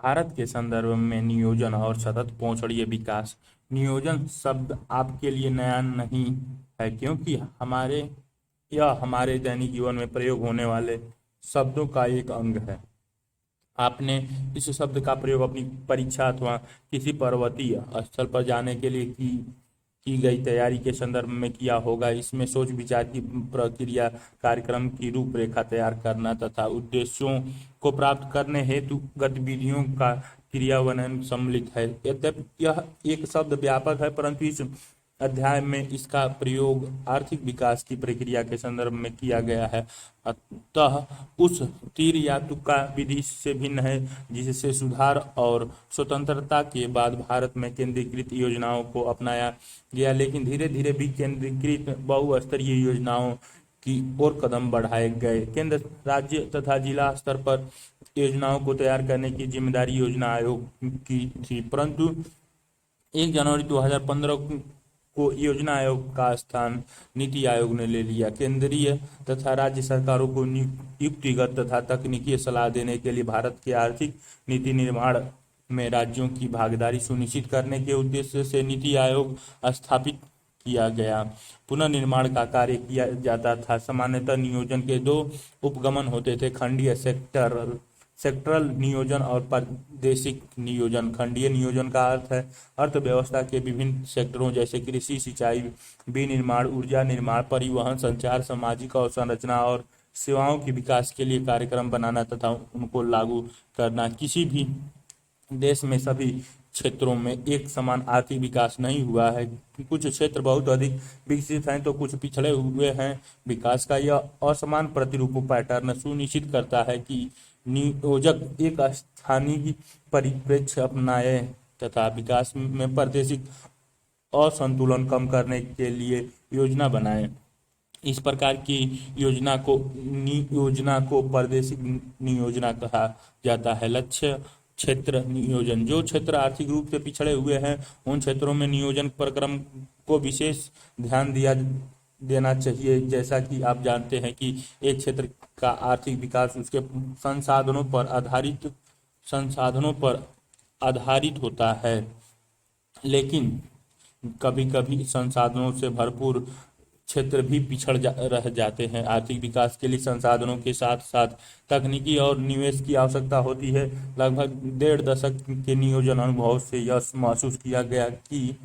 भारत के संदर्भ में नियोजन और सतत पहुंचड़ीय विकास। नियोजन शब्द आपके लिए नया नहीं है, क्योंकि हमारे दैनिक जीवन में प्रयोग होने वाले शब्दों का एक अंग है। आपने इस शब्द का प्रयोग अपनी परीक्षा अथवा किसी पर्वतीय स्थल पर जाने के लिए की गई तैयारी के संदर्भ में किया होगा। इसमें सोच विचार की प्रक्रिया, कार्यक्रम की रूपरेखा तैयार करना तथा उद्देश्यों को प्राप्त करने हेतु गतिविधियों का क्रियान्वयन सम्मिलित है। यद्यपि यह एक शब्द व्यापक है, परंतु इस अध्याय में इसका प्रयोग आर्थिक विकास की प्रक्रिया के संदर्भ में किया गया है। अतः उस तीर या तुक्का विधि से भिन्न है जिससे सुधार और स्वतंत्रता के बाद भारत में केंद्रीकृत योजनाओं को अपनाया गया, लेकिन धीरे धीरे विकेंद्रीकृत बहुस्तरीय योजनाओं की ओर कदम बढ़ाए गए। केंद्र, राज्य तथा जिला स्तर पर योजनाओं को तैयार करने की जिम्मेदारी योजना आयोग की थी, परंतु 1 जनवरी 2015 को योजना आयोग का स्थान नीति आयोग ने ले लिया। केंद्रीय तथा राज्य सरकारों को युक्तिगत तथा तकनीकी सलाह देने के लिए भारत के आर्थिक नीति निर्माण में राज्यों की भागीदारी सुनिश्चित करने के उद्देश्य से नीति आयोग स्थापित किया गया। पुनर्निर्माण का कार्य किया जाता था। सामान्यतः नियोजन के दो उपगमन होते थे: खंडीय सेक्टरल नियोजन और प्रादेशिक नियोजन। खंडीय नियोजन का अर्थ है अर्थव्यवस्था के विभिन्न सेक्टरों जैसे कृषि, सिंचाई, विनिर्माण, ऊर्जा निर्माण, परिवहन, संचार, सामाजिक अवसंरचना और सेवाओं के विकास के लिए कार्यक्रम बनाना तथा उनको लागू करना। किसी भी देश में सभी क्षेत्रों में एक समान आर्थिक विकास नहीं हुआ है। कुछ क्षेत्र बहुत अधिक विकसित हैं तो कुछ पिछड़े हुए हैं। विकास का यह असमान प्रतिरूप पैटर्न सुनिश्चित करता है कि नियोजक एक स्थानीय परिप्रेक्ष्य अपनाए तथा विकास में प्रादेशिक असंतुलन कम करने के लिए योजना बनाए। इस प्रकार की योजना को प्रादेशिक नियोजना कहा जाता है। लक्ष्य क्षेत्र नियोजन। जो क्षेत्र आर्थिक रूप से पिछड़े हुए हैं उन क्षेत्रों में नियोजन कार्यक्रम को विशेष ध्यान देना चाहिए। जैसा कि आप जानते हैं कि एक क्षेत्र का आर्थिक विकास उसके संसाधनों पर आधारित होता है, लेकिन कभी कभी संसाधनों से भरपूर क्षेत्र भी रह जाते हैं। आर्थिक विकास के लिए संसाधनों के साथ साथ तकनीकी और निवेश की आवश्यकता होती है। लगभग 1.5 दशक के नियोजन अनुभव से यह महसूस किया गया कि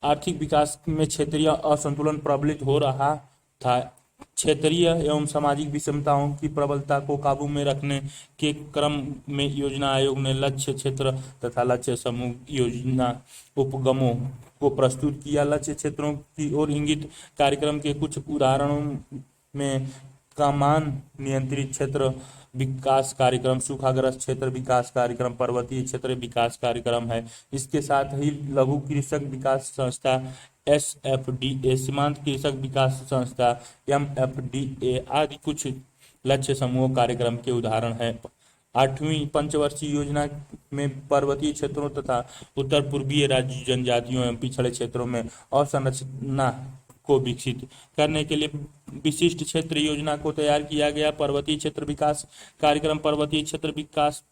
आर्थिक विकास में क्षेत्रीय असंतुलन प्रबलित हो रहा था। क्षेत्रीय एवं सामाजिक विषमताओं की प्रबलता को काबू में रखने के क्रम में योजना आयोग ने लक्ष्य क्षेत्र तथा लक्ष्य समूह योजना उपगमों को प्रस्तुत किया। लक्ष्य क्षेत्रों की ओर इंगित कार्यक्रम के कुछ उदाहरणों में कमान नियंत्रित क्षेत्र विकास कार्यक्रम, सूखाग्रस्त क्षेत्र विकास कार्यक्रम, पर्वतीय क्षेत्र विकास कार्यक्रम है। इसके साथ ही लघु कृषक विकास संस्था SFDA, सीमांत कृषक विकास संस्था MFDA आदि कुछ लक्ष्य समूह कार्यक्रम के उदाहरण हैं। 8वीं पंचवर्षीय योजना में पर्वतीय क्षेत्रों तथा उत्तर पूर्वीय राज्य जनजातियों एवं पिछड़े क्षेत्रों में अवसंरचना को विकसित करने के लिए विशिष्ट क्षेत्र योजना को तैयार किया गया। पर्वतीय क्षेत्र विकास कार्यक्रम। पर्वतीय क्षेत्र विकास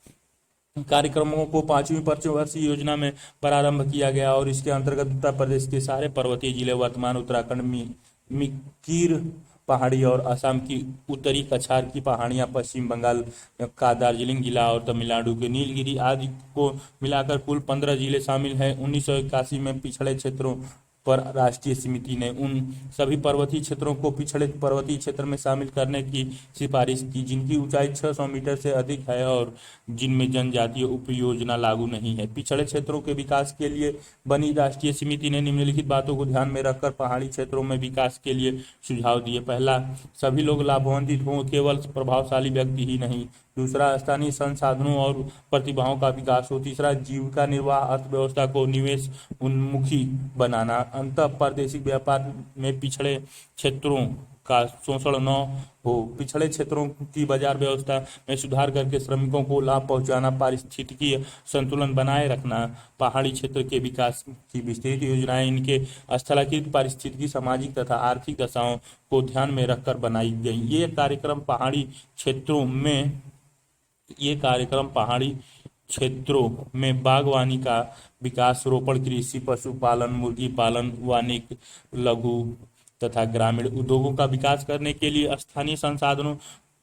कार्यक्रमों को 5वीं पंचवर्षीय योजना में प्रारंभ किया गया और इसके अंतर्गत उत्तर प्रदेश के सारे पर्वतीय जिले, वर्तमान उत्तराखंड में कीर पहाड़ी और असम की उत्तरी कछार की पहाड़ियां, पश्चिम बंगाल का दार्जिलिंग जिला और तमिलनाडु के नीलगिरी आदि को मिलाकर कुल 15 जिले शामिल हैं। 1981 में पिछड़े क्षेत्रों पर राष्ट्रीय समिति ने उन सभी पर्वतीय क्षेत्रों को पिछड़े पर्वतीय क्षेत्र में शामिल करने की सिफारिश की जिनकी ऊंचाई 600 मीटर से अधिक है और जिनमें जनजातीय उपयोजना लागू नहीं है। पिछड़े क्षेत्रों के विकास के लिए बनी राष्ट्रीय समिति ने निम्नलिखित बातों को ध्यान में रखकर पहाड़ी क्षेत्रों में विकास के लिए सुझाव दिए। पहला, सभी लोग लाभान्वित हों, केवल प्रभावशाली व्यक्ति ही नहीं। दूसरा, स्थानीय संसाधनों और प्रतिभाओं का विकास हो। तीसरा, जीविका निर्वाह अर्थव्यवस्था को निवेश उन्मुखी बनाना। अंतः प्रादेशिक व्यापार में पिछड़े क्षेत्रों का शोषण न हो। पिछड़े क्षेत्रों की बाजार व्यवस्था में सुधार करके श्रमिकों को लाभ पहुंचाना। पारिस्थितिकीय संतुलन बनाए रखना। पहाड़ी क्षेत्र के विकास की विस्तृत योजनाएं इनके स्थलाकृत पारिस्थितिकी, सामाजिक तथा आर्थिक दशाओं को ध्यान में रखकर बनाई गई। ये कार्यक्रम पहाड़ी क्षेत्रों में बागवानी का विकास, रोपण कृषि, पशुपालन, मुर्गी पालन, वानिकी, लघु तथा ग्रामीण उद्योगों का विकास करने के लिए स्थानीय संसाधनों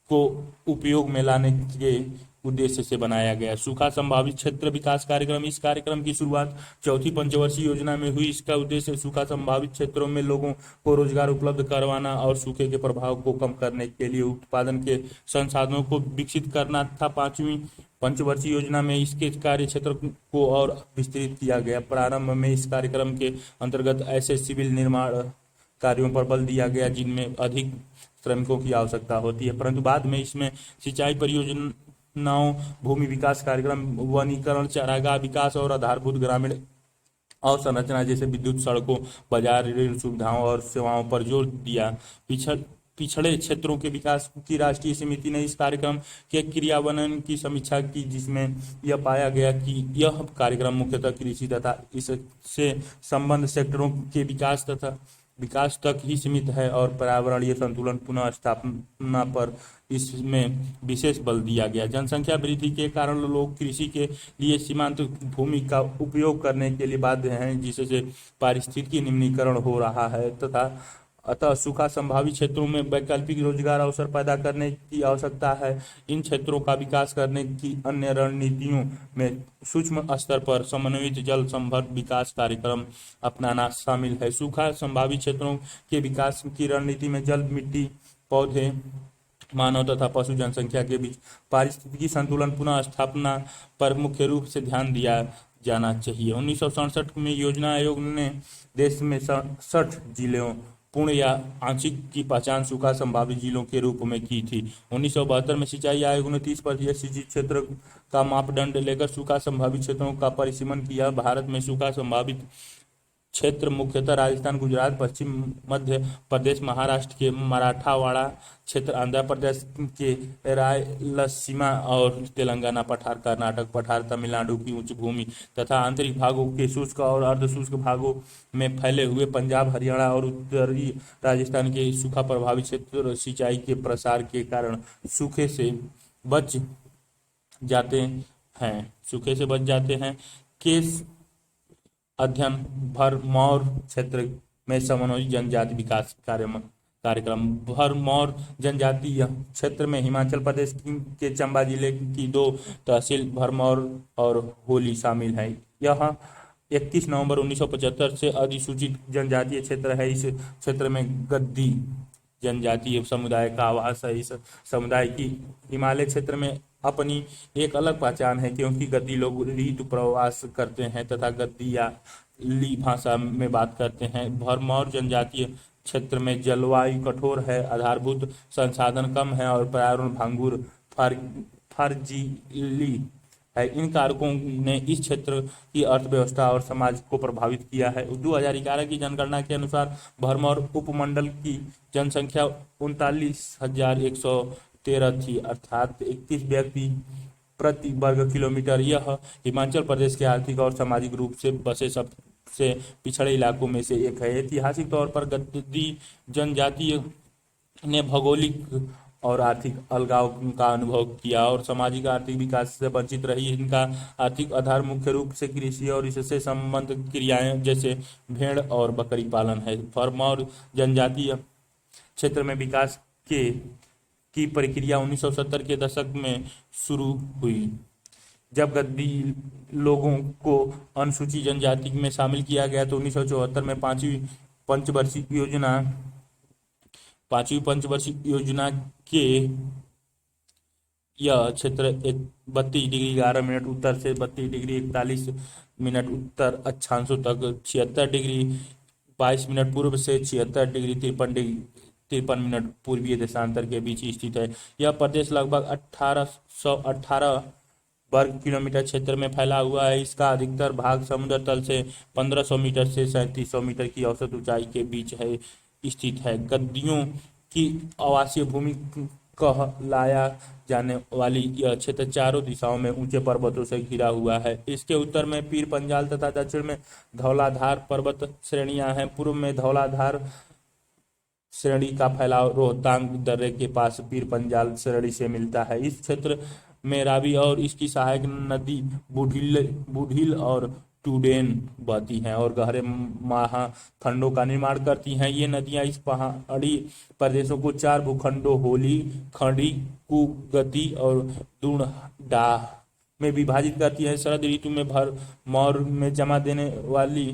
को उपयोग में लाने के उद्देश्य से बनाया गया। सूखा संभावित क्षेत्र विकास कार्यक्रम, इस कार्यक्रम की शुरुआत चौथी पंचवर्षीय योजना में हुई। इसका उद्देश्य सूखा संभावित क्षेत्रों में लोगों को रोजगार उपलब्ध करवाना और सूखे के प्रभाव को कम करने के लिए उत्पादन के संसाधनों को विकसित करना था। पांचवी पंचवर्षीय योजना में इसके कार्य क्षेत्र को और विस्तृत किया गया। प्रारंभ में इस कार्यक्रम के अंतर्गत ऐसे सिविल निर्माण कार्यों पर बल दिया गया जिनमें अधिक श्रमिकों की आवश्यकता होती है, परंतु बाद में इसमें सिंचाई परियोजनाओं, भूमि विकास कार्यक्रम, वनीकरण, चारागाह विकास और आधारभूत ग्रामीण अवसंरचना जैसे विद्युत, सड़कों, बाजार, ऋण सुविधाओं और सेवाओं पर जोर दिया। पिछड़े क्षेत्रों के विकास की राष्ट्रीय समिति ने इस कार्यक्रम के क्रियान्वयन की समीक्षा की, जिसमें यह पाया गया कि यह कार्यक्रम मुख्यतः कृषि तथा इससे संबद्ध सेक्टरों के विकास तक ही सीमित है और पर्यावरणीय संतुलन पुनः स्थापना पर इसमें विशेष बल दिया गया। जनसंख्या वृद्धि के कारण लोग कृषि के लिए सीमांत भूमि का उपयोग करने के लिए बाध्य हैं, जिससे पारिस्थितिकी निम्नीकरण हो रहा है तथा अतः सूखा संभावित क्षेत्रों में वैकल्पिक रोजगार अवसर पैदा करने की आवश्यकता है। इन क्षेत्रों का विकास करने की अन्य रणनीतियों में सूक्ष्म स्तर पर समन्वित जल संभर विकास कार्यक्रम अपनाना शामिल है। सूखा संभावित क्षेत्रों के विकास की रणनीति में जल, मिट्टी, पौधे, मानव तथा पशु जनसंख्या के बीच पारिस्थितिकी संतुलन पुनः स्थापना पर मुख्य रूप से ध्यान दिया जाना चाहिए। 1967 में योजना आयोग ने देश में 67 जिलों पूर्ण या आंशिक की पहचान सूखा संभावित जिलों के रूप में की थी। 1972 में सिंचाई आयोग ने 30% सिंचित क्षेत्र का मापदंड लेकर सूखा संभावित क्षेत्रों का परिसीमन किया। भारत में सूखा संभावित क्षेत्र मुख्यतः राजस्थान, गुजरात, पश्चिम मध्य प्रदेश, महाराष्ट्र के मराठावाड़ा क्षेत्र, आंध्र प्रदेश के रायलसीमा और तेलंगाना पठार, कर्नाटक पठार, तमिलनाडु की उच्च भूमि तथा आंतरिक भागों के शुष्क और अर्धशुष्क भागों में फैले हुए पंजाब, हरियाणा और उत्तरी राजस्थान के सूखा प्रभावित क्षेत्र सिंचाई के प्रसार के कारण सूखे से बच जाते हैं। केस अध्ययन भरमौर क्षेत्र में समन्वय जनजाति विकास कार्यक्रम। भरमौर जनजातीय क्षेत्र में हिमाचल प्रदेश के चंबा जिले की 2 तहसील भरमौर और होली शामिल है। यह 21 नवंबर 1975 से अधिसूचित जनजातीय क्षेत्र है। इस क्षेत्र में गद्दी जनजातीय समुदाय का आवास है। इस समुदाय की हिमालय क्षेत्र में अपनी एक अलग पहचान है, क्योंकि गद्दी लोग ऋतु प्रवास करते हैं तथा गद्दी या ली भाषा में बात करते हैं। भरमौर जनजातीय क्षेत्र में जलवायु कठोर है, आधारभूत संसाधन कम है और पर्यावरण भंगुर फर्जिली है। इन कारकों ने इस क्षेत्र की अर्थव्यवस्था और समाज को प्रभावित किया है। 2011 की जनगणना के अनुसार भरमौर उपमंडल की जनसंख्या 39,113 थी, अर्थात 21 व्यक्ति प्रति वर्ग किलोमीटर। यह हिमाचल प्रदेश के आर्थिक और सामाजिक रूप से बसे सबसे पिछड़े इलाकों में से एक है। ऐतिहासिक तौर पर गद्दी जनजाति ने भौगोलिक और आर्थिक अलगाव का अनुभव किया और सामाजिक आर्थिक विकास से वंचित रही। इनका आर्थिक आधार मुख्य रूप से कृषि और इससे संबंधित क्रियाएं जैसे भेड़ और बकरी पालन है। भरमौर जनजातीय क्षेत्र में विकास की प्रक्रिया 1970 के दशक में शुरू हुई, जब गद्दी लोगों को अनुसूचित जनजाति में शामिल किया गया। तो 1974 में पांचवी पंचवर्षीय योजना के यह क्षेत्र 32 डिग्री 11 मिनट उत्तर से 32 डिग्री 41 मिनट उत्तर अक्षांशों तक, 76 डिग्री 22 मिनट पूर्व से 76 डिग्री 53 मिनट पूर्वीय देशांतर के बीच स्थित है। यह प्रदेश लगभग 1818 वर्ग किलोमीटर क्षेत्र में फैला हुआ है। इसका अधिकतर भाग समुद्र तल से 1500 मीटर से 3700 मीटर की औसत ऊंचाई के बीच स्थित है। गद्दियों की आवासीय भूमि कहलाया जाने वाली यह क्षेत्र चारों दिशाओं में ऊंचे पर्वतों से घिरा हुआ है। इसके उत्तर में पीर पंजाल तथा दक्षिण में धौलाधार पर्वत श्रेणियां हैं। पूर्व में धौलाधार श्रेणी का फैलाव रोहतांग दर्रे के पास पीर पंजाल श्रेणी से मिलता है। इस क्षेत्र में रावी और इसकी सहायक नदी बूढ़िल और टूडेन बहती हैं और गहरे महाखंडों का निर्माण करती हैं। ये नदियां इस पहाड़ी प्रदेशों को चार भूखंडों होली, खड़ी, कुगति और दूरडाह में विभाजित करती है। शरद ऋतु में भरमौर में जमा देने वाली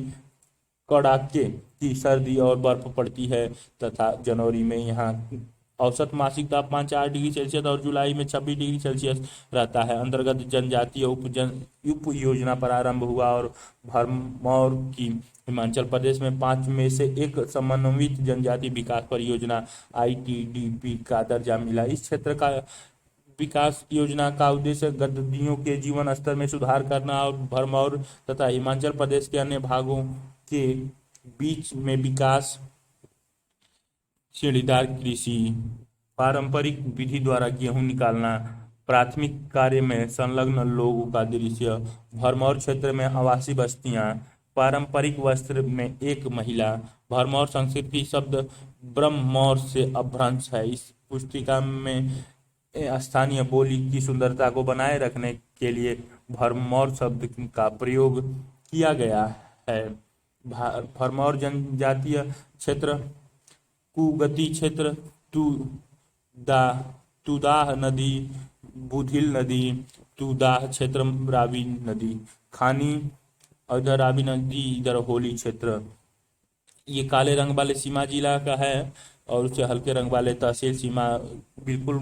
कड़ाके की सर्दी और बर्फ पड़ती है तथा जनवरी में यहाँ औसत मासिक तापमान 4 डिग्री सेल्सियस और जुलाई में 26 डिग्री सेल्सियस रहता है। अंतर्गत जनजातीय उप योजना प्रारंभ हुआ और भरमौर की हिमाचल प्रदेश में 5 में से एक समन्वित जनजाति विकास परियोजना ITDP का दर्जा मिला। इस क्षेत्र का विकास योजना का उद्देश्य गद्दियों के जीवन स्तर में सुधार करना और भरमौर तथा हिमाचल प्रदेश के अन्य भागों के बीच में विकास, सीढ़ीदार कृषि, पारंपरिक विधि द्वारा गेहूं निकालना, प्राथमिक कार्य में संलग्न लोगों का दृश्य, भरमौर क्षेत्र में आवासीय बस्तियां, पारंपरिक वस्त्र में एक महिला। भरमौर संस्कृति शब्द ब्रह्मौर से अपभ्रंश है। इस पुस्तिका में स्थानीय बोली की सुंदरता को बनाए रखने के लिए भरमौर शब्द का प्रयोग किया गया है। भरमौर जनजातीय क्षेत्र, कुगति क्षेत्र, तुदाह नदी, बूढ़िल नदी, तुदाह क्षेत्र, रावी नदी, खानी, इधर रावी नदी, इधर होली क्षेत्र। ये काले रंग वाले सीमा जिला का है और उससे हल्के रंग वाले तहसील सीमा, बिल्कुल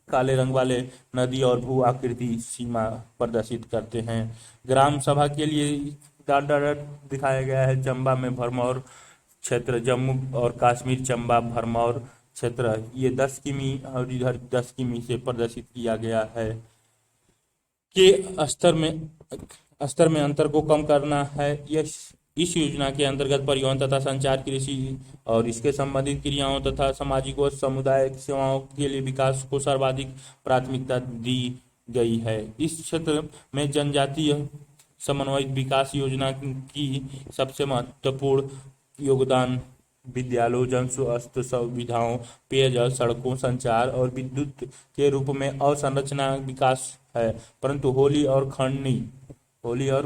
काले रंग वाले नदी और भू आकृति सीमा प्रदर्शित करते हैं। ग्राम सभा के लिए डॉट दिखाया गया है। चंबा में भरमौर क्षेत्र, जम्मू और कश्मीर चंबा भरमौर क्षेत्र, ये 10 किमी और इधर 10 किमी से प्रदर्शित किया गया है। के स्तर में अंतर को कम करना है। इस योजना के अंतर्गत परिवहन तथा संचार, कृषि और इसके संबंधित क्रियाओं तथा सामाजिक व सामुदायिक सेवाओं के लिए विकास को सर्वाधिक प्राथमिकता दी गई है। इस क्षेत्र में जनजातीय समन्वित विकास योजना की सबसे महत्वपूर्ण योगदान विद्यालयों, जन स्वास्थ्य सुविधाओं, पेयजल, सड़कों, संचार और विद्युत के रूप में अवसंरचना विकास है। परंतु होली और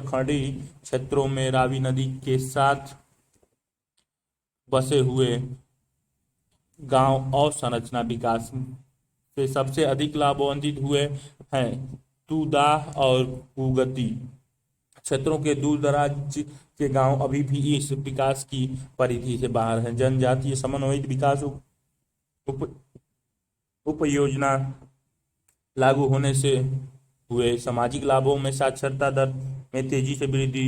खड़ी क्षेत्रों में रावी नदी के साथ बसे हुए गांव अवसंरचना विकास से सबसे अधिक लाभान्वित हुए हैं। तुदाह और कुगति क्षेत्रों के दूर दराज के गांव अभी भी इस विकास की परिधि से बाहर हैं। जनजातीय समन्वित विकास उप योजना लागू होने से हुए सामाजिक लाभों में साक्षरता दर में तेजी से वृद्धि,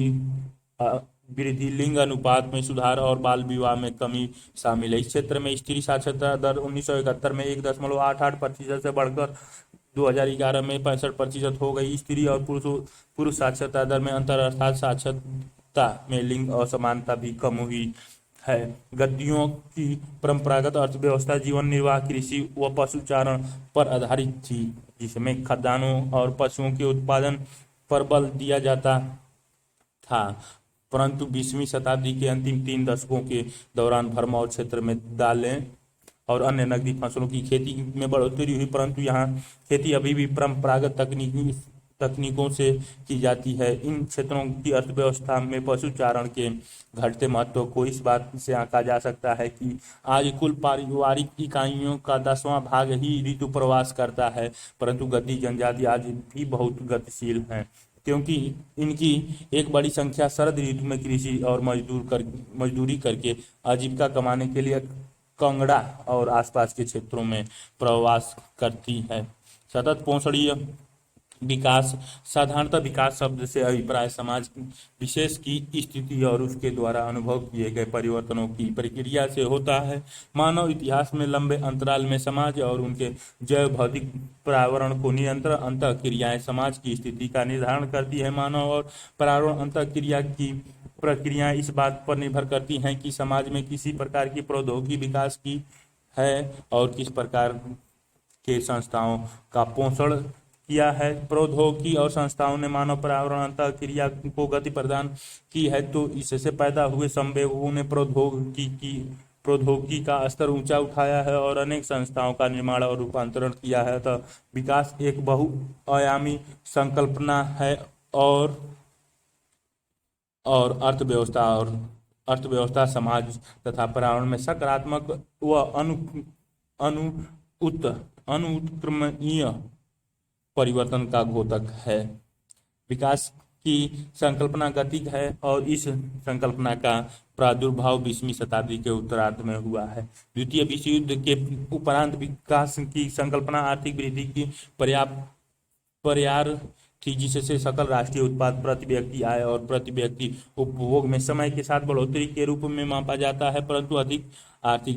लिंग अनुपात में सुधार और बाल विवाह में कमी शामिल है। इस क्षेत्र में स्त्री साक्षरता दर 1971 में 1.88% से बढ़कर 2011 में 65% हो गई। स्त्री और पुरुष साक्षरता दर में अंतर अर्थात साक्षरता में लिंग असमानता भी कम हुई है। गद्दियों की परंपरागत अर्थव्यवस्था जीवन निर्वाह कृषि व पशुचारण पर आधारित थी, जिसमें खाद्यान्नों और पशुओं के उत्पादन पर बल दिया जाता था। परंतु 20वीं शताब्दी के अंतिम 3 दशकों के दौरान भरमौर क्षेत्र में दालें और अन्य नकदी फसलों की खेती में बढ़ोतरी हुई, परंतु यहाँ खेती अभी भी परंपरागत तकनीकों से की जाती है। इन क्षेत्रों की अर्थव्यवस्था में पशुचारण के घटते महत्व को इस बात से आंका जा सकता है कि आज कुल पारिवारिक इकाइयों का 10वां भाग ही ऋतु प्रवास करता है, परंतु गद्दी जनजाति आज भी बहुत गतिशील हैं, क्योंकि इनकी एक बड़ी संख्या शरद ऋतु में कृषि और मजदूरी करके आजीविका कमाने के लिए कांगड़ा और आसपास के क्षेत्रों में प्रवास करती है। सतत पोषणीय विकास साधारणतः विकास शब्द से अभिप्राय समाज विशेष की स्थिति और उसके द्वारा अनुभव किए गए परिवर्तनों की प्रक्रिया से होता है। मानव इतिहास में लंबे अंतराल में समाज और उनके जैव भौतिक पर्यावरण को निरंतर अंतःक्रियाएं समाज की स्थिति का निर्धारण करती है। मानव और पर्यावरण अंतःक्रिया की प्रक्रियाएं इस बात पर निर्भर करती हैं कि समाज में किसी प्रकार की प्रौद्योगिकी विकास की है और किस प्रकार के संस्थाओं का पोषण किया है। प्रौद्योगिकी और संस्थाओं ने मानव पर्यावरण अंतःक्रिया को गति प्रदान की है, तो इससे पैदा हुए संवेगों ने प्रौद्योगिकी प्रौद्योगिकी का स्तर ऊंचा उठाया है और अनेक संस्थाओं का निर्माण और रूपांतरण किया है। तो विकास एक बहुआयामी संकल्पना है और अर्थव्यवस्था समाज तथा पर्यावरण में सकारात्मक व अनु उत अनुत्क्रमणीय परिवर्तन का द्योतक है। विकास की संकल्पना गतिक है और इस संकल्पना का प्रादुर्भाव 20वीं शताब्दी के उत्तरार्ध में हुआ है। द्वितीय विश्व युद्ध के उपरांत विकास की संकल्पना आर्थिक वृद्धि की पर्याय थी, जिससे सकल राष्ट्रीय उत्पाद प्रति व्यक्ति आय और प्रति व्यक्ति उपभोग में समय के साथ बढ़ोतरी के रूप में मापा जाता है। परंतु अधिक आर्थिक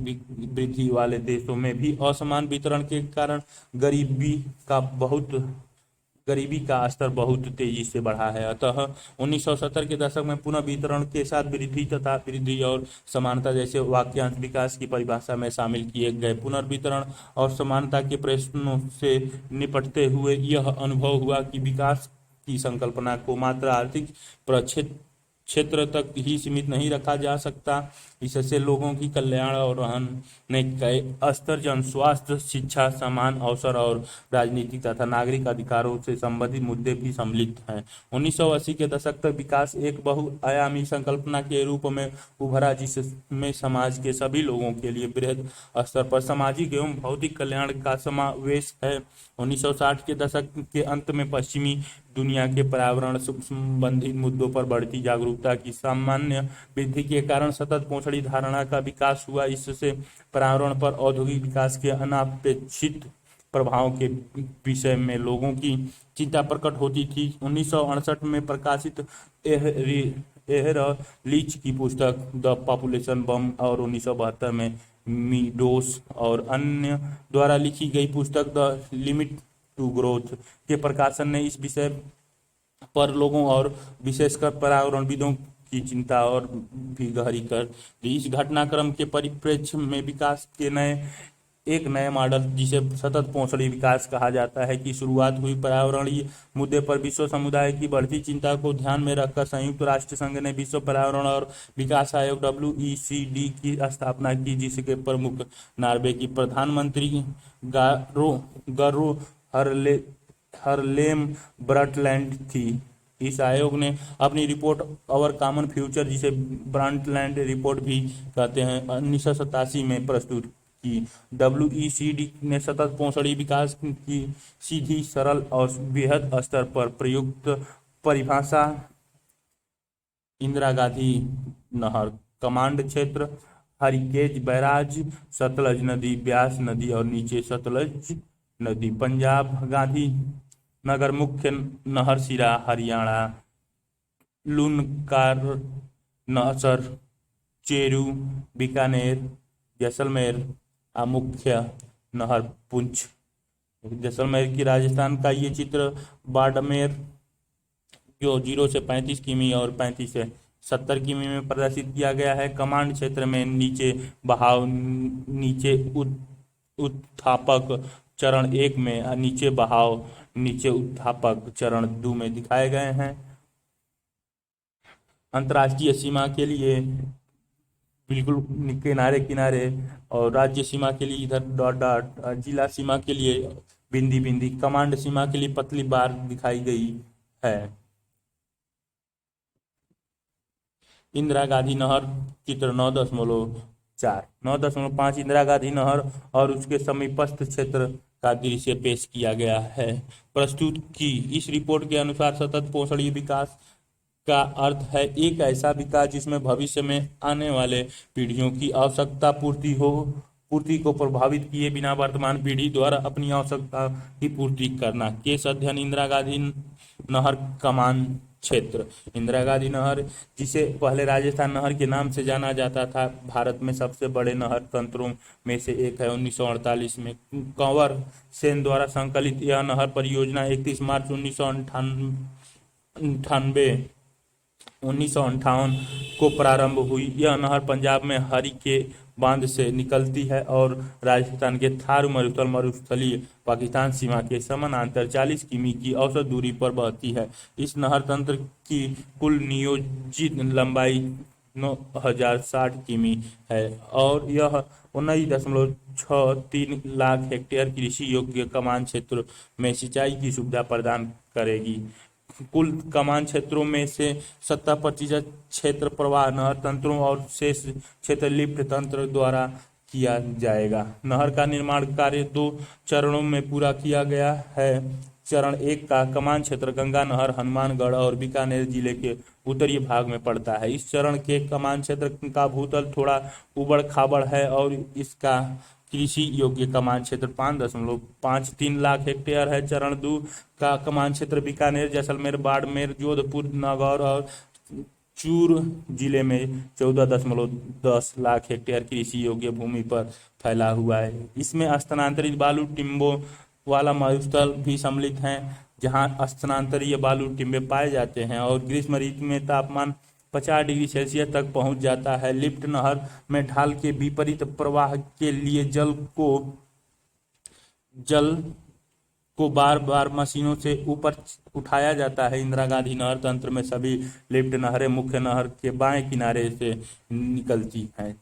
वृद्धि वाले देशों में भी असमान वितरण के कारण गरीबी का स्तर बहुत तेजी से बढ़ा है। अतः 1970 के दशक में पुनः वितरण के साथ वृद्धि और समानता जैसे वाक्यांश विकास की परिभाषा में शामिल किए गए। पुनर्वितरण और समानता के प्रश्नों से निपटते हुए यह अनुभव हुआ कि विकास की संकल्पना को मात्र आर्थिक क्षेत्र तक ही सीमित नहीं रखा जा सकता। इससे लोगों की कल्याण और रहने के स्तर, जन स्वास्थ्य, शिक्षा, समान अवसर और राजनीतिक तथा नागरिक अधिकारों से संबंधित मुद्दे भी सम्मिलित हैं। 1980 के दशक तक विकास एक बहुआयामी संकल्पना के रूप में उभरा, जिसमें समाज के सभी लोगों के लिए बृहद स्तर पर सामाजिक एवं भौतिक कल्याण का समावेश है। 1960 के दशक के अंत में पश्चिमी दुनिया के पर्यावरण संबंधी मुद्दों पर बढ़ती जागरूकता की सामान्य वृद्धि के कारण सतत पोषणी धारणा का विकास हुआ। इससे पर्यावरण पर औद्योगिक विकास के अनापेक्षित प्रभाव के विषय में लोगों की चिंता प्रकट होती थी। 1968 में प्रकाशित एहरलीच की पुस्तक द पॉपुलेशन बम और 1972 में मीडोस और अन्य द्वारा लिखी गई पुस्तक द लिमिट टू ग्रोथ के प्रकाशन ने इस विषय पर लोगों और विशेषकर पर्यावरणविदों की चिंता और भी गहरी कर दी। इस घटनाक्रम के परिप्रेक्ष्य में विकास के एक नए मॉडल, जिसे सतत पोषणी विकास कहा जाता है, की शुरुआत हुई। पर्यावरणीय मुद्दे पर विश्व समुदाय की बढ़ती चिंता को ध्यान में रखकर संयुक्त राष्ट्र संघ ने विश्व पर्यावरण और विकास आयोग WECD की स्थापना की, जिसके प्रमुख नॉर्वे की प्रधानमंत्री गरो हरलेम ब्रंटलैंड थी। इस आयोग ने अपनी रिपोर्ट अवर कॉमन फ्यूचर, जिसे ब्रंटलैंड रिपोर्ट भी कहते हैं, 1987 में प्रस्तुत की। WECD ने सतत पोषणी विकास की सीधी, सरल और बृहद स्तर पर प्रयुक्त परिभाषा इंदिरा गांधी नहर, कमांड क्षेत्र, हरिकेज बैराज, सतलज नदी, ब्यास नदी और नीचे सतलज नदी, पंजाब गांधी नगर, मुख्य नहर सिरा, हरियाणा, लूनकार, नहसर, चेरू, बीकानेर, जैसलमेर, मुख्य नहर पुंछ। जैसलमेर की राजस्थान का ये चित्र बाड़मेर, जो 0 से 35 किमी और 35 से 70 किमी में प्रदर्शित किया गया है। कमांड क्षेत्र में नीचे बहाव, नीचे उत्थापक चरण 1 में, नीचे बहाव, नीचे उत्थापक चरण 2 में दिखाए गए हैं। अंतर्राष्ट्रीय सीमा के लिए बिल्कुल किनारे किनारे और राज्य सीमा के लिए इधर डॉट डॉट, जिला सीमा के लिए बिंदी बिंदी, कमांड सीमा के लिए पतली बार दिखाई गई है। इंदिरा गांधी नहर चित्र 9.4, 9.5 इंदिरा गांधी नहर और उसके समीपस्थ क्षेत्र का दृश्य पेश किया गया है। प्रस्तुत की इस रिपोर्ट के अनुसार सतत पोषणीय विकास का अर्थ है एक ऐसा विकास जिसमें भविष्य में आने वाले पीढ़ियों की आवश्यकता पूर्ति को प्रभावित किए बिना वर्तमान पीढ़ी द्वारा अपनी आवश्यकता की पूर्ति करना। केस अध्ययन इंदिरा गांधी नहर कमान क्षेत्र। इंदिरा गांधी नहर, जिसे पहले राजस्थान नहर के नाम से जाना जाता था, भारत में सबसे बड़े नहर तंत्रों में से एक है। 1948 में कंवर सेन द्वारा संकलित यह नहर परियोजना 31 मार्च 1958 को प्रारंभ हुई। यह नहर पंजाब में हरी के बांध से निकलती है और राजस्थान के थारू मरुस्थल मरुस्थलीय पाकिस्तान सीमा के समानांतर 40 किमी की औसत दूरी पर बहती है। इस नहर तंत्र की कुल नियोजित लंबाई 9,060 किमी है और यह 19.63 लाख हेक्टेयर कृषि योग्य कमान क्षेत्र में सिंचाई की सुविधा प्रदान करेगी। कुल कमान क्षेत्रों में से 70% क्षेत्र प्रवाह नहर तंत्रों और शेष क्षेत्र लिफ्ट तंत्र द्वारा किया जाएगा। नहर का निर्माण कार्य 2 चरणों में पूरा किया गया है। चरण 1 का कमान क्षेत्र गंगा नहर, हनुमानगढ़ और बीकानेर जिले के उत्तरी भाग में पड़ता है। इस चरण के कमान क्षेत्र का भूतल थोड़ा उबड़ खाबड़ है और इसका कृषि योग्य कमान क्षेत्र 5.53 लाख हेक्टेयर है। चरण 2 का कमान क्षेत्र बीकानेर, जैसलमेर, बाड़मेर, जोधपुर, नागौर और चूरू जिले में 14.10 लाख हेक्टेयर कृषि योग्य भूमि पर फैला हुआ है। इसमें स्थानांतरित बालू टिंबों वाला मरुस्थल भी सम्मिलित हैं, जहां स्थानांतरीय बालू टिंबे पाए जाते हैं और ग्रीष्म ऋतु में तापमान 50 डिग्री सेल्सियस तक पहुंच जाता है। लिफ्ट नहर में ढाल के विपरीत प्रवाह के लिए जल को बार बार मशीनों से ऊपर उठाया जाता है। इंदिरा गांधी नहर तंत्र में सभी लिफ्ट नहरें मुख्य नहर के बाएं किनारे से निकलती हैं,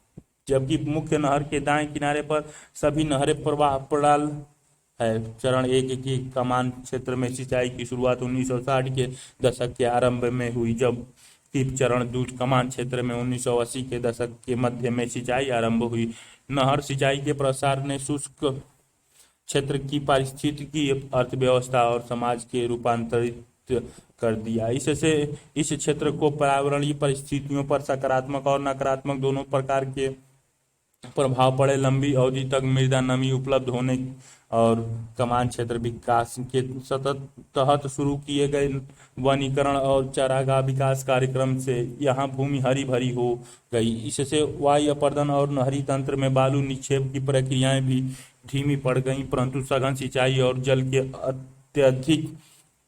जबकि मुख्य नहर के दाएं किनारे पर सभी नहरें प्रवाह प्रणाल है। चरण 1 के कमान क्षेत्र में सिंचाई की शुरुआत 1960 के दशक के आरंभ में हुई, जबकि चरण 2 कमान क्षेत्र में 1980 के दशक के मध्य में सिंचाई आरंभ हुई। नहर सिंचाई के प्रसार ने शुष्क क्षेत्र की पारिस्थितिकी, अर्थव्यवस्था और समाज के रूपांतरित कर दिया। इससे इस क्षेत्र को पर्यावरणीय परिस्थितियों पर सकारात्मक और नकारात्मक दोनों प्रकार के प्रभाव पड़े। लंबी अवधि तक मृदा नमी उपलब्ध होने और कमान क्षेत्र विकास के सतत तहत शुरू किए गए वनीकरण और चारागाह विकास कार्यक्रम से यहाँ भूमि हरी भरी हो गई। इससे वायु अपर्दन और नहरी तंत्र में बालू निक्षेप की प्रक्रियाएं भी धीमी पड़ गईं, परंतु सघन सिंचाई और जल के अत्यधिक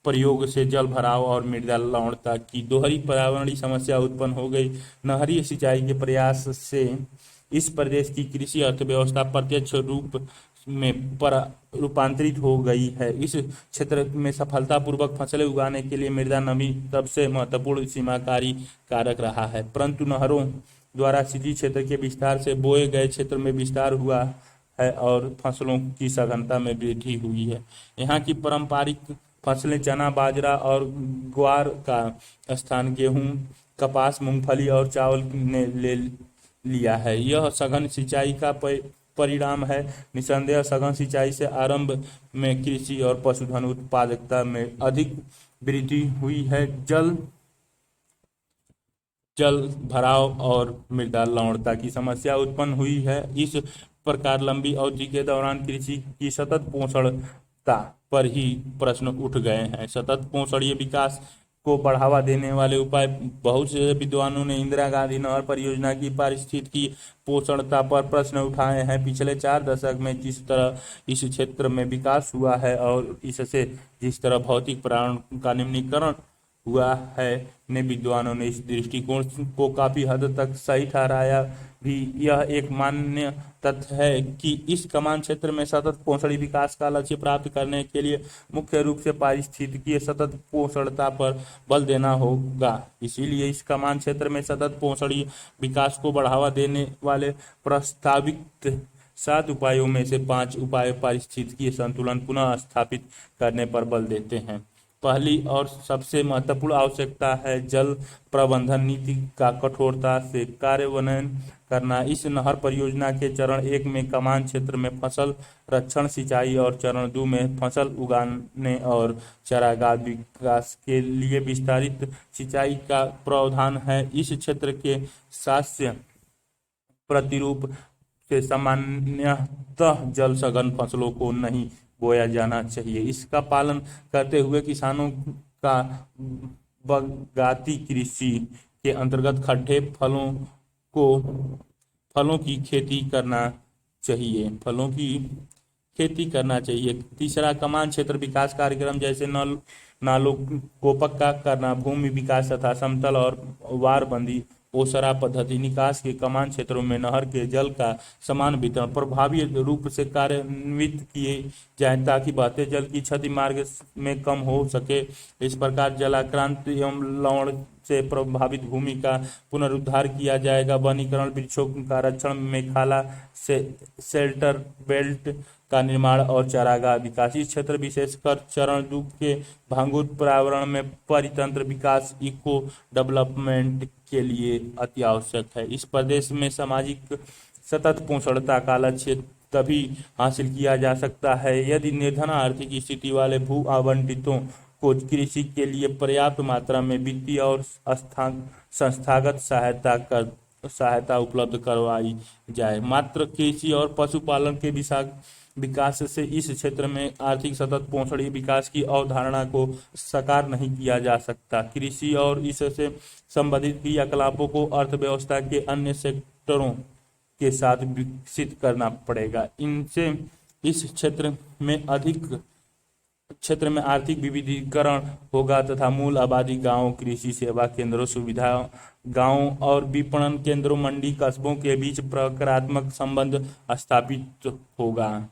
प्रयोग से जल भराव और मृदा लवणता की दोहरी पर्यावरणीय समस्या उत्पन्न हो गई। नहरी सिंचाई के प्रयास से इस प्रदेश की कृषि अर्थव्यवस्था प्रत्यक्ष रूप में रूपांतरित हो गई है। इस क्षेत्र में सफलतापूर्वक फसलें उगाने के लिए मृदा नमी सबसे महत्वपूर्ण सीमाकारी कारक रहा है, परंतु नहरों द्वारा सिंचित क्षेत्र के विस्तार से बोए गए क्षेत्र में विस्तार हुआ है और फसलों की सघनता में वृद्धि हुई है। यहाँ की पारंपरिक फसलें चना, बाजरा और ग्वार का स्थान गेहूं, कपास, मूंगफली और चावल ने ले लिया है। यह सघन सिंचाई का परिणाम है। निसंदेह सघन सिंचाई से आरंभ में कृषि और पशुधन उत्पादकता में अधिक वृद्धि हुई है। जल भराव और मृदा लवणता की समस्या उत्पन्न हुई है। इस प्रकार लंबी अवधि के दौरान कृषि की सतत पोषणता पर ही प्रश्न उठ गए हैं। सतत पोषणीय विकास को बढ़ावा देने वाले उपाय बहुत से विद्वानों ने इंदिरा गांधी नहर परियोजना की पारिस्थितिकी पोषणता पर प्रश्न उठाए हैं। पिछले 4 दशक में जिस तरह इस क्षेत्र में विकास हुआ है और इससे जिस तरह भौतिक पर्यावरण का निम्नीकरण हुआ है, ने विद्वानों ने इस दृष्टिकोण को काफी हद तक सही ठहराया भी। यह एक मान्य तथ्य है कि इस कमान क्षेत्र में सतत पोषणीय विकास का लक्ष्य प्राप्त करने के लिए मुख्य रूप से पारिस्थितिकीय सतत पोषणता पर बल देना होगा। इसीलिए इस कमान क्षेत्र में सतत पोषणीय विकास को बढ़ावा देने वाले प्रस्तावित 7 उपायों में से 5 उपाय पारिस्थितिकीय संतुलन पुनः स्थापित करने पर बल देते हैं। पहली और सबसे महत्वपूर्ण आवश्यकता है जल प्रबंधन नीति का कठोरता से कार्यान्वयन करना। इस नहर परियोजना के चरण 1 में कमान क्षेत्र में फसल रक्षण सिंचाई और चरण 2 में फसल उगाने और चारागाह विकास के लिए विस्तारित सिंचाई का प्रावधान है। इस क्षेत्र के शस्य प्रतिरूप से सामान्यतः जल सघन फसलों को नहीं बोया जाना चाहिए। इसका पालन करते हुए किसानों का बागायती कृषि के अंतर्गत खड्डे फलों की खेती करना चाहिए। तीसरा, कमान क्षेत्र विकास कार्यक्रम जैसे नालों को पक्का करना, भूमि विकास तथा समतल और वारबंदी ओसरा पद्धति निकास के कमान क्षेत्रों में नहर के जल का समान वितरण प्रभावी रूप से कार्यान्वित किए जाए ताकि बहते जल की क्षति मार्ग में कम हो सके। इस प्रकार जलाक्रांत एवं लवण से प्रभावित भूमि का पुनरुद्धार किया जाएगा। वनीकरण, वृक्षों का रक्षण, मेखाला से शेल्टर बेल्ट का निर्माण और चारागाह विकास। इस क्षेत्र विशेषकर चरण 2 के भांगुर पर्यावरण में परितंत्र विकास इको डेवलपमेंट के लिए अति आवश्यक है। इस प्रदेश में सामाजिक सतत पोषणता का लक्ष्य तभी हासिल किया जा सकता है यदि निर्धन आर्थिक स्थिति वाले भू आवंटितों को कृषि के लिए पर्याप्त मात्रा में वित्तीय और संस्थागत सहायता उपलब्ध करवाई जाए। मात्र कृषि और पशुपालन के विकास से इस क्षेत्र में आर्थिक सतत पोषणीय विकास की अवधारणा को साकार नहीं किया जा सकता। कृषि और इससे संबंधित क्रियाकलापों को अर्थव्यवस्था के अन्य सेक्टरों के साथ विकसित करना पड़ेगा। इनसे इस क्षेत्र में आर्थिक विविधीकरण होगा तथा मूल आबादी गांवों, कृषि सेवा केंद्रों, सुविधा गांवों और विपणन केंद्रों, मंडी, कस्बों के बीच प्रकारात्मक संबंध स्थापित होगा।